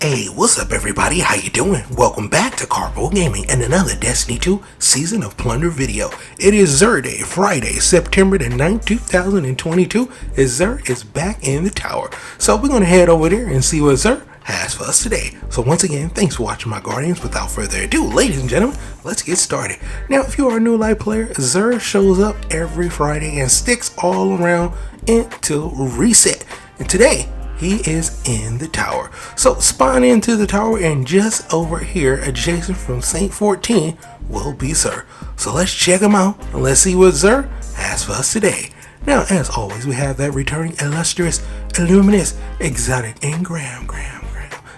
Hey, what's up everybody? How you doing? Welcome back to Karpo Gaming and another Destiny 2 Season of Plunder video. It is Xur Day, Friday, September the 9th, 2022, as Xur is back in the tower. So we're going to head over there and see what Xur has for us today. So once again, thanks for watching my Guardians. Without further ado, ladies and gentlemen, let's get started. Now, if you are a new live player, Xur shows up every Friday and sticks all around until reset. And today, he is in the tower. So spawn into the tower, and just over here adjacent from Saint 14 will be Xur. So let's check him out and let's see what Xur has for us today. Now, as always, we have that returning illustrious, illuminous, exotic, and gram.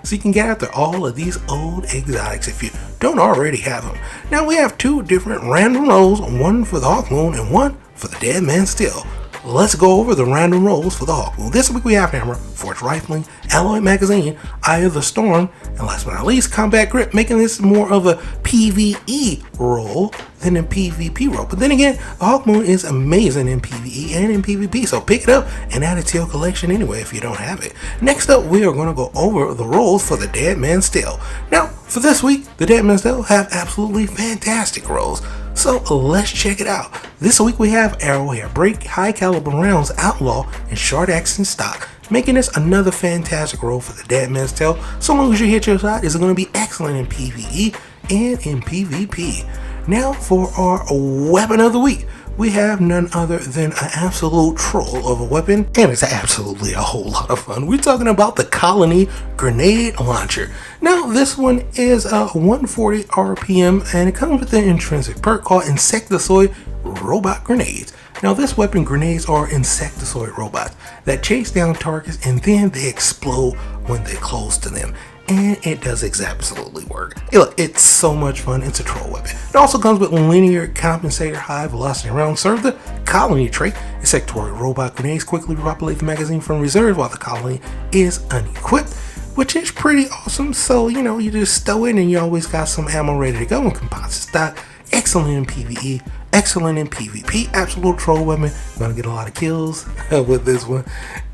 So you can get after all of these old exotics if you don't already have them. Now we have two different random rolls, one for the Hawkmoon and one for the Dead Man Still. Let's go over the random rolls for the Hawkmoon. This week we have Hammer, Forged Rifling, Alloy Magazine, Eye of the Storm, and last but not least, Combat Grip, making this more of a PvE roll than a PvP roll. But then again, the Hawkmoon is amazing in PvE and in PvP, so pick it up and add it to your collection anyway if you don't have it. Next up, we are going to go over the rolls for the Dead Man Still. Now, for this week, the Dead Man Still have absolutely fantastic rolls. So let's check it out. This week we have Arrowhair, Break, High Caliber Rounds, Outlaw, and Short Axe in stock, making this another fantastic roll for the Dead Man's Tale. So long as you hit your shot, it's going to be excellent in PvE and in PvP. Now for our weapon of the week, we have none other than an absolute troll of a weapon, and it's absolutely a whole lot of fun. We're talking about the Colony Grenade Launcher. Now this one is 140 RPM, and it comes with an intrinsic perk called Insectoid Robot Grenades. Now this weapon, grenades are insectoid robots that chase down targets and then they explode when they close to them. And it does absolutely work. Look, it's so much fun. It's a troll weapon. It also comes with linear compensator, high velocity rounds. Serve the colony trait. Insectoid robot grenades quickly repopulate the magazine from reserves while the colony is unequipped, which is pretty awesome. So, you know, you just stow in and you always got some ammo ready to go in composite stock. Excellent in PvE, excellent in PvP, absolute troll weapon. Gonna get a lot of kills with this one.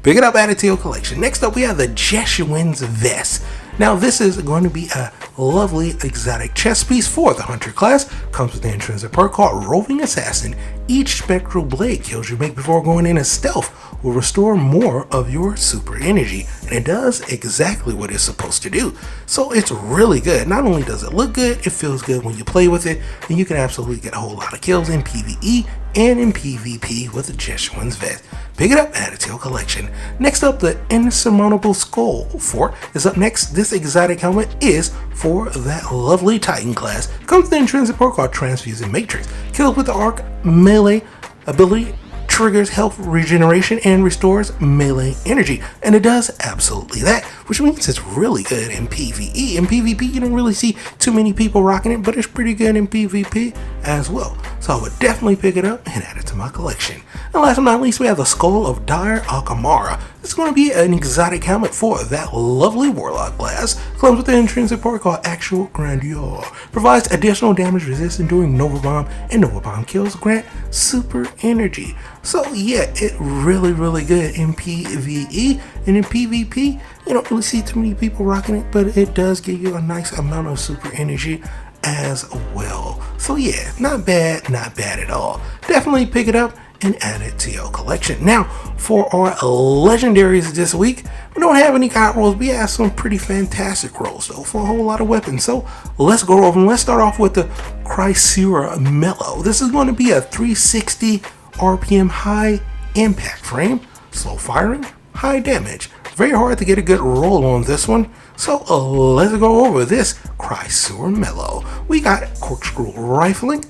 Pick it up, add it to your collection. Next up, we have the Jesuits vest. Now this is going to be a lovely exotic chest piece for the Hunter class. Comes with the intrinsic perk called Roving Assassin. Each spectral blade kills you make before going in as stealth will restore more of your super energy, and it does exactly what it's supposed to do. So it's really good. Not only does it look good, it feels good when you play with it, and you can absolutely get a whole lot of kills in PvE and in PvP with the Jesuits vest. Pick it up, add it to your collection. Next up, the Insurmountable Skull fort is up next. This exotic helmet is for that lovely Titan class. It comes with the intrinsic perk called Transfusing Matrix. Kills with the arc melee ability, triggers health regeneration and restores melee energy, and it does absolutely that, which means it's really good in PvE. In PvP, you don't really see too many people rocking it, but it's pretty good in PvP as well. So I would definitely pick it up and add it to my collection. And last but not least, we have the Skull of Dire Akamara. This is going to be an exotic helmet for that lovely Warlock class. Comes with an intrinsic perk called Actual Grandeur. Provides additional damage resistance during Nova Bomb, and Nova Bomb kills grant super energy. So yeah, it really good in PvE, and in PvP, you don't really see too many people rocking it, but it does give you a nice amount of super energy as well. So yeah, not bad at all. Definitely pick it up and add it to your collection. Now, for our legendaries this week, we don't have any god rolls, but we have some pretty fantastic rolls though for a whole lot of weapons. So let's go over them. Let's start off with the Chrysira Mellow. This is going to be a 360 RPM high impact frame, slow firing, high damage. Very hard to get a good roll on this one. So let's go over this Chrysira Mellow. We got corkscrew rifling,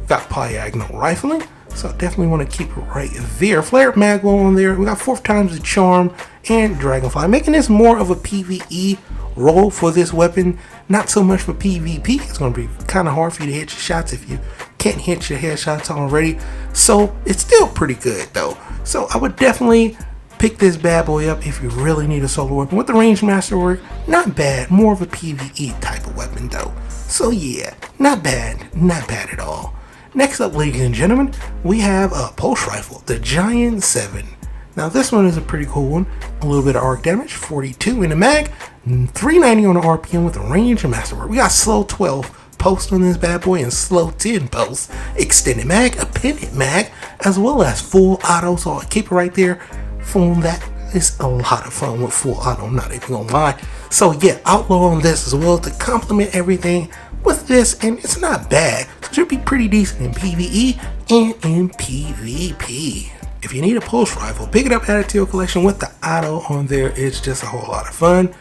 got diagonal rifling, so definitely want to keep it right there. Flare magwell on there. We got 4 times the charm and dragonfly, making this more of a PvE roll for this weapon, not so much for PvP. It's going to be kind of hard for you to hit your shots if you can't hit your headshots already. So it's still pretty good though. So I would definitely pick this bad boy up if you really need a solo weapon. With the range masterwork, not bad. More of a PvE type of weapon though. So yeah, not bad at all. Next up, ladies and gentlemen, we have a pulse rifle, the Giant 7. Now this one is a pretty cool one. A little bit of arc damage, 42 in the mag, 390 on the RPM with a range and masterwork. We got slow 12 post on this bad boy and slow 10 post. Extended mag, a pendant mag, as well as full auto. So I'll keep it right there. From that is a lot of fun with full auto, I'm not even gonna lie. So yeah, outlaw on this as well to complement everything with this, and it's not bad. It should be pretty decent in PvE and in PvP. If you need a pulse rifle, pick it up, add it to your collection with the auto on there. It's just a whole lot of fun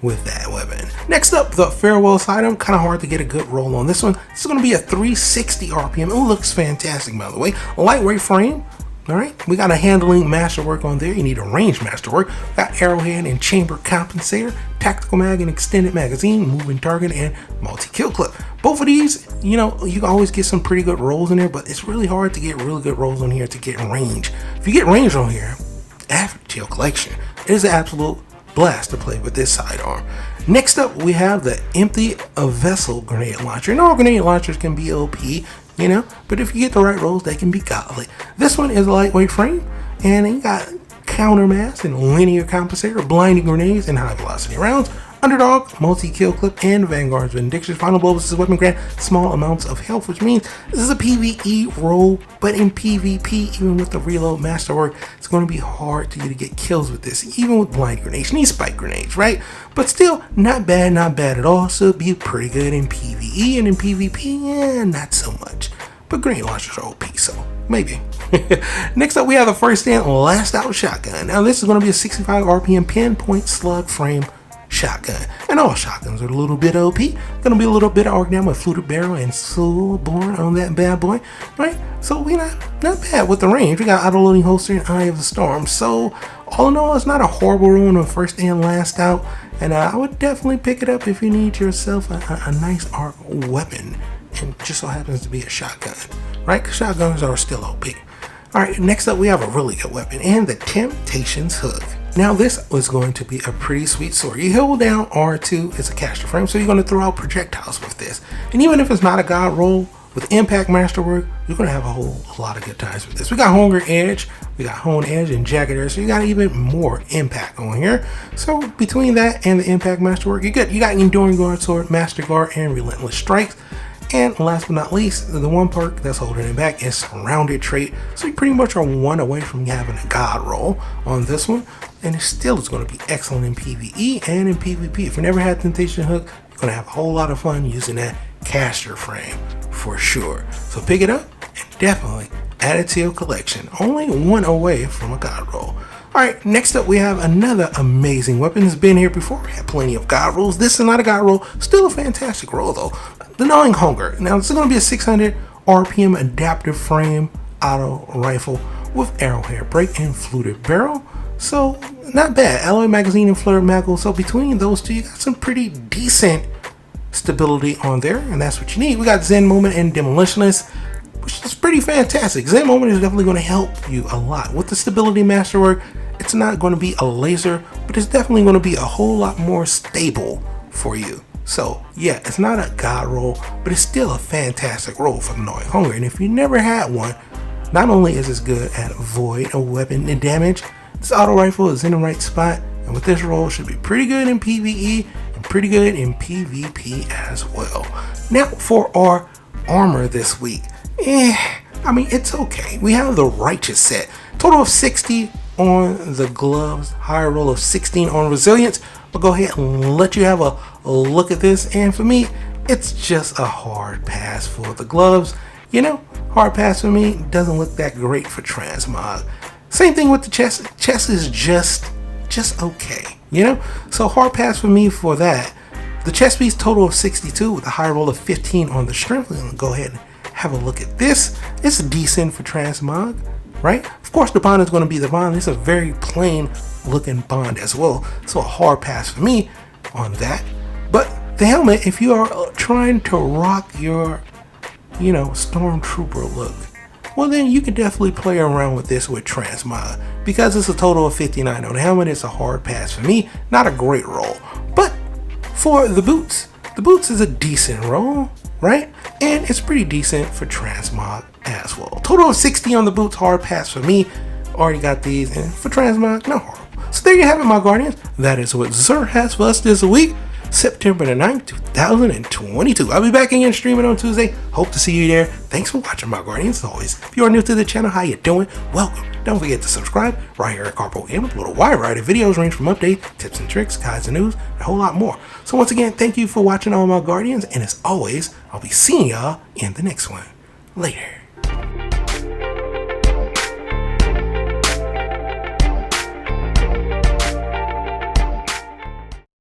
with that weapon. Next up, the farewell item. Kind of hard to get a good roll on this one. This is going to be a 360 RPM. It looks fantastic, by the way. A lightweight frame. All right, we got a handling masterwork on there. You need a range masterwork. We got arrowhead and chamber compensator, tactical mag and extended magazine, moving target, and multi-kill clip. Both of these, you know, you can always get some pretty good rolls in there, but it's really hard to get really good rolls on here to get range. If you get range on here, add it to your collection. It is an absolute blast to play with this sidearm. Next up, we have the empty vessel grenade launcher. And all grenade launchers can be OP, you know, but if you get the right rolls, they can be godly. This one is a lightweight frame, and you got counter mass and linear compensator, blinding grenades, and high velocity rounds. Underdog, multi-kill clip, and Vanguard's Benediction. Final blow, this weapon grant small amounts of health, which means this is a PvE roll, but in PvP, even with the reload masterwork, it's going to be hard to get kills with this, even with blind grenades. You need spike grenades, right? But still, not bad at all. So it'd be pretty good in PvE, and in PvP, yeah, not so much. But grenade launchers are OP, so maybe. Next up, we have the first and last out shotgun. Now this is going to be a 65 RPM pinpoint slug frame shotgun, and all shotguns are a little bit OP. Gonna be a little bit of arc down with fluted barrel and Soulborn on that bad boy, right? So we not bad with the range. We got auto loading holster and Eye of the Storm. So all in all, it's not a horrible run on first and last out, and I would definitely pick it up if you need yourself a nice arc weapon, and just so happens to be a shotgun, right? Because shotguns are still OP. All right, next up we have a really good weapon, and the Temptations Hook. Now this was going to be a pretty sweet sword. You hold down R2, it's a caster frame, so you're going to throw out projectiles with this. And even if it's not a god roll, with impact masterwork, you're going to have a whole lot of good times with this. We got Hunger Edge, we got Hone Edge and Jagged Edge, so you got even more impact on here. So between that and the impact masterwork, you're good. You got Enduring Guard Sword, Master Guard, and Relentless Strikes. And last but not least, the one perk that's holding it back is Surrounded Trait. So you pretty much are one away from having a god roll on this one. And it still is going to be excellent in PvE and in PvP. If you never had Temptation Hook, you're going to have a whole lot of fun using that caster frame for sure. So pick it up and definitely add it to your collection. Only one away from a god roll. Alright, next up we have another amazing weapon. It's been here before. We had plenty of god rolls. This is not a god roll. Still a fantastic roll though. The Gnawing Hunger. Now this is going to be a 600 RPM adaptive frame auto rifle with arrowhead break and fluted barrel. So not bad. Alloy magazine and flared maggle. So between those two, you got some pretty decent stability on there, and that's what you need. We got Zen Moment and Demolitionist, which is pretty fantastic. Zen Moment is definitely going to help you a lot with the stability masterwork. It's not going to be a laser, but it's definitely going to be a whole lot more stable for you. So yeah, it's not a god roll, but it's still a fantastic roll for the Gnawing Hunger. And if you never had one, not only is this good at void or weapon and damage, this auto rifle is in the right spot, and with this roll should be pretty good in PvE and pretty good in PvP as well. Now for our armor this week, I mean, it's okay. We have the Righteous set, total of 60 on the gloves, higher roll of 16 on resilience. But go ahead and let you have a look at this, and for me, it's just a hard pass for the gloves. You know, hard pass for me. Doesn't look that great for transmog. Same thing with the chest. Chest is just okay, you know? So hard pass for me for that. The chest piece total of 62 with a high roll of 15 on the strength. We're gonna go ahead and have a look at this. It's decent for transmog, right? Of course the bond is gonna be the bond. It's a very plain looking bond as well. So a hard pass for me on that. But the helmet, if you are trying to rock your, you know, stormtrooper look, well then you can definitely play around with this with transmog. Because it's a total of 59 on the helmet, it's a hard pass for me. Not a great roll. But for the boots is a decent roll, right? And it's pretty decent for transmog as well. Total of 60 on the boots, hard pass for me. already got these, and for transmog, no harm. So there you have it, my guardians. That is what Xur has for us this week, September the 9th, 2022. I'll be back again streaming on Tuesday. Hope to see you there. Thanks for watching, my guardians. As always, if you are new to the channel, how you doing? Welcome. Don't forget to subscribe right here at Karpo Gaming. A little wide variety of videos range from updates, tips and tricks, guides and news, and a whole lot more. So once again, thank you for watching, all my guardians. And as always, I'll be seeing y'all in the next one. Later.